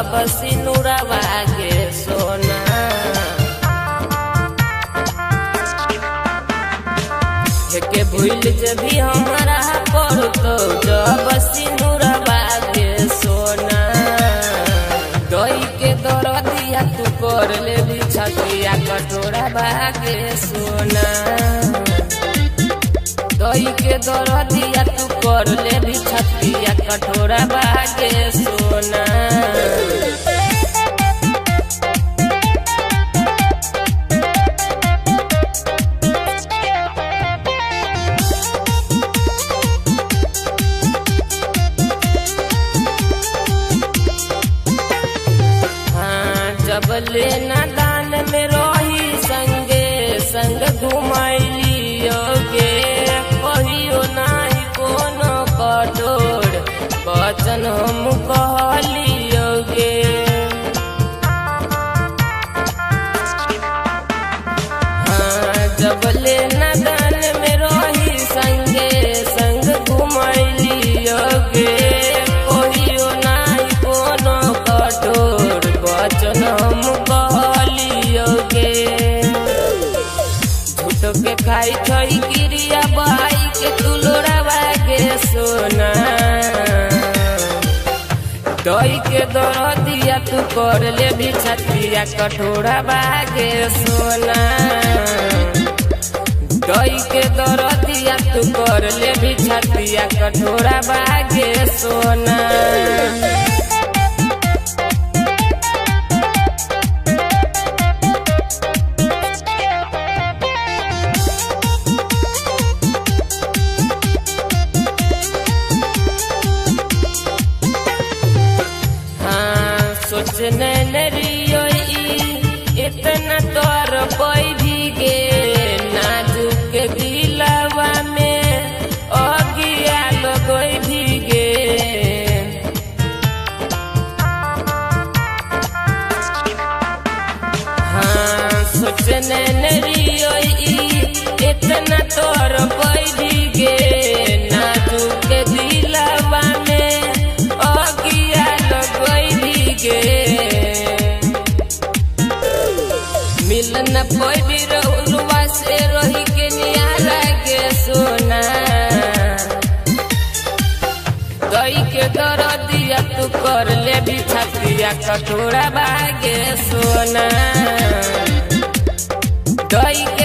जब सिनुरवा के सोना। के भूल जभी हमारा पड़तो जब सिनुरवा के सोना। दही के दरदिया तू कर ले छतिया कटोरा बागे सोना। दही के दरदिया तू कर ले छतिया कटोरा बागे सोना। जब लेना दान में रही संगे संग घुमैलियो गे। कहियो नाही कोनो कठोर वचन हम कहलियो गे। जब लेना दान में रही संगे संग घुमैलियो गे। कहियो नाही कोनो कठोर वचन हम कहलियो गे। झूठो के खाई छई क्रिया भाई के तुलोरा बागे सोना। दही के दरदिया तू कर ले भी छतिया कटोरा बागे सोना। दही के दरदिया तू कर ले भी छतिया कटोरा बागे सोना। सोचने नरियो इतना तोर कोई भी गे। नाजुक दिलवा में अगिया लगोई भी गे। सोचने नरियो इतना तोर कोई भी गे। नाजुक दिलवा में अगिया लगोई भी गे। मिलन कोई भी रहुआ से रही के नियारा के सोना। दही के दरदिया तू कर ले भी छतिया कटोरा बागे सोना। दही के